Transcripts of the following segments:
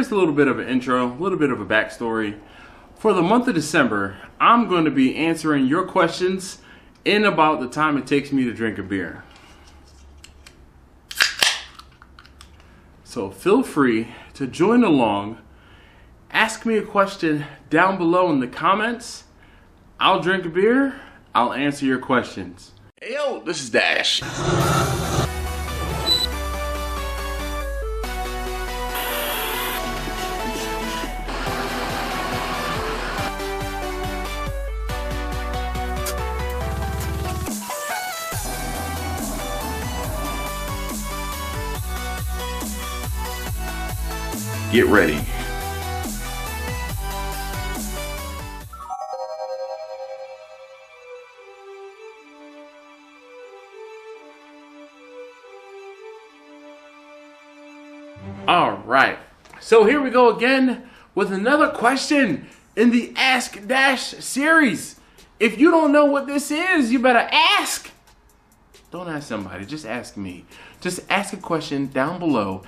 here's a little bit of an intro, a little bit of a backstory. For the month of December, I'm going to be answering your questions in about the time it takes me to drink a beer. So feel free to join along. Ask me a question down below in the comments. I'll drink a beer. I'll answer your questions. Hey yo, this is Dash. Get ready. All right, so here we go again with another question in the Ask Dash series. If you don't know what this is, you better ask. Don't ask somebody, just ask me. Just ask a question down below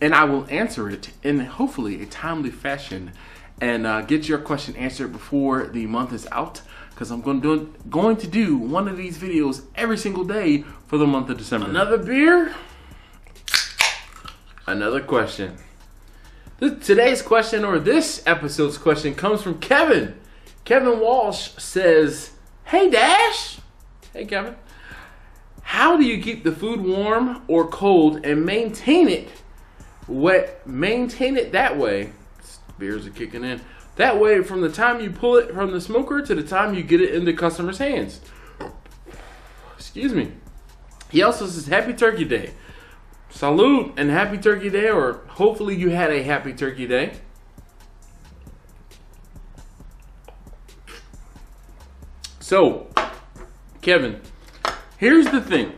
and I will answer it in hopefully a timely fashion and get your question answered before the month is out, because I'm going to do one of these videos every single day for the month of December. Another beer, another question. Today's question, or this episode's question, comes from Kevin. Kevin Walsh says, "Hey Dash." Hey Kevin. "How do you keep the food warm or cold and maintain it that way?" Beers are kicking in. "That way from the time you pull it from the smoker to the time you get it in the customer's hands." Excuse me. He also says, "Happy Turkey Day." Salute and happy Turkey Day, or hopefully you had a happy Turkey Day. So, Kevin, here's the thing.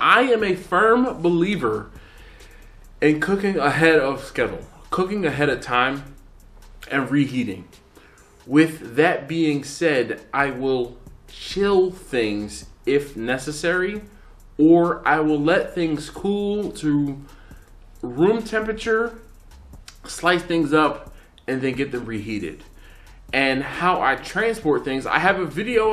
I am a firm believer in cooking ahead of schedule, cooking ahead of time, and reheating. With that being said, I will chill things if necessary, or I will let things cool to room temperature, slice things up, and then get them reheated. And how I transport things, I have a video,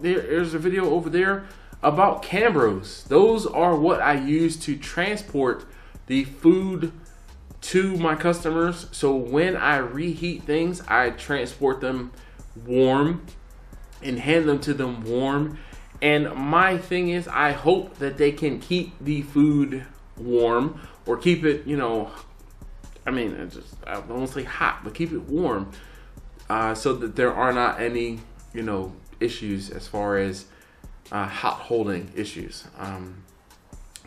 there's a video over there about Cambros. Those are what I use to transport the food to my customers. So when I reheat things, I transport them warm and hand them to them warm. And my thing is, I hope that they can keep the food warm, or keep it, I don't want to say hot, but keep it warm, so that there are not any, issues as far as hot holding issues.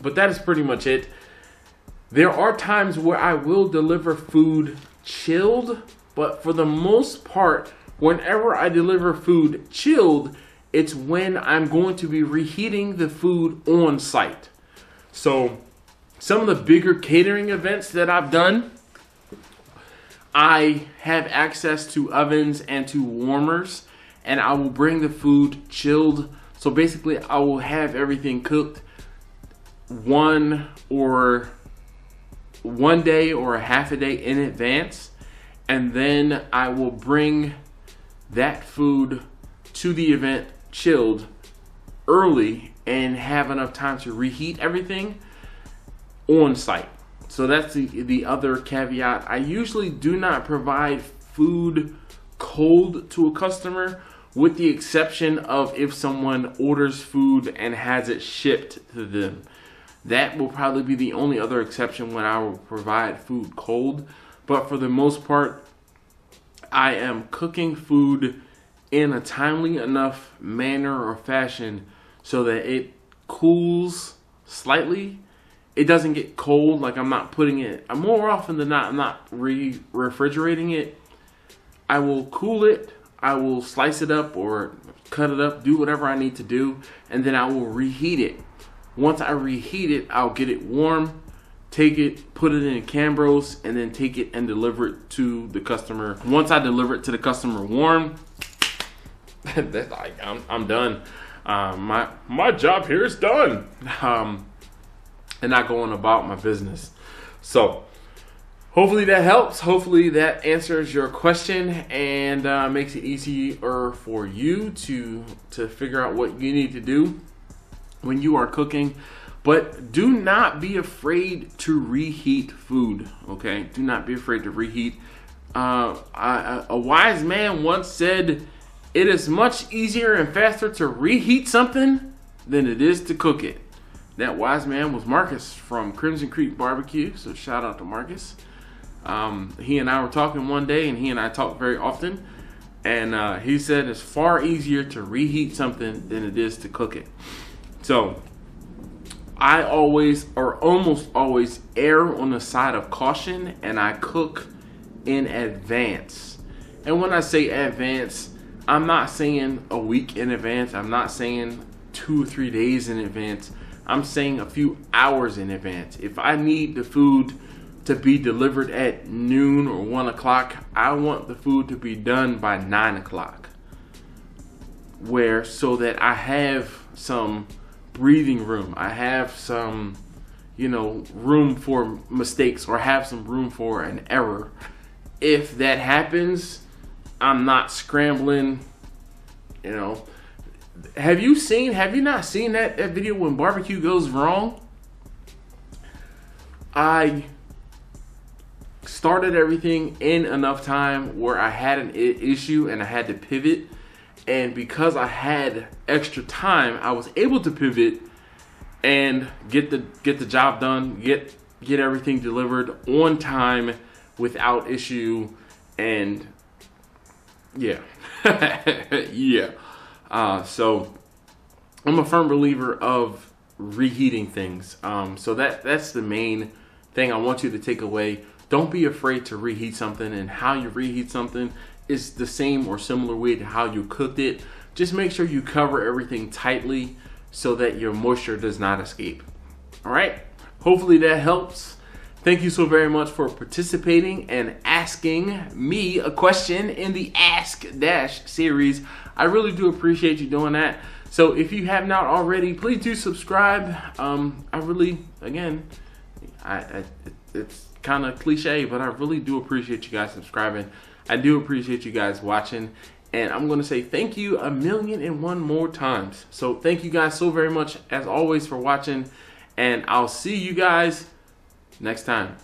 But that is pretty much it. There are times where I will deliver food chilled, but for the most part, whenever I deliver food chilled, it's when I'm going to be reheating the food on site. So some of the bigger catering events that I've done, I have access to ovens and to warmers, and I will bring the food chilled. So basically I will have everything cooked one day or a half a day in advance, and then I will bring that food to the event chilled early and have enough time to reheat everything on site. So that's the other caveat. I usually do not provide food cold to a customer, with the exception of if someone orders food and has it shipped to them. That will probably be the only other exception when I will provide food cold. But for the most part, I am cooking food in a timely enough manner or fashion so that it cools slightly. It doesn't get cold. Like, I'm not putting it, more often than not, I'm not refrigerating it. I will cool it. I will slice it up or cut it up, do whatever I need to do, and then I will reheat it. Once I reheat it, I'll get it warm, take it, put it in Cambros, and then take it and deliver it to the customer. Once I deliver it to the customer warm, that's like, I'm done. My job here is done. And not going about my business. So hopefully that helps. Hopefully that answers your question and makes it easier for you to figure out what you need to do when you are cooking. But do not be afraid to reheat food, okay? Do not be afraid to reheat. A wise man once said, it is much easier and faster to reheat something than it is to cook it. That wise man was Marcus from Crimson Creek Barbecue, so shout out to Marcus. He and I were talking one day, and he and I talk very often, and he said it's far easier to reheat something than it is to cook it. So I always, or almost always, err on the side of caution, and I cook in advance. And when I say advance, I'm not saying a week in advance. I'm not saying 2 or 3 days in advance. I'm saying a few hours in advance. If I need the food to be delivered at noon or 1 o'clock, I want the food to be done by 9 o'clock. So that I have some breathing room. I have some, room for mistakes, or have some room for an error. If that happens, I'm not scrambling, Have you not seen that video when barbecue goes wrong? I started everything in enough time where I had an issue and I had to pivot. And because I had extra time, I was able to pivot and get the job done, get everything delivered on time without issue. And yeah, yeah. So I'm a firm believer of reheating things. So that's the main thing I want you to take away. Don't be afraid to reheat something, and how you reheat something is the same or similar way to how you cooked it. Just make sure you cover everything tightly so that your moisture does not escape. All right. Hopefully that helps. Thank you so very much for participating and asking me a question in the Ask Dash series. I really do appreciate you doing that. So if you have not already, please do subscribe. It's kind of cliche, but I really do appreciate you guys subscribing. I do appreciate you guys watching. And I'm going to say thank you 1,000,001 more times. So thank you guys so very much, as always, for watching. And I'll see you guys next time.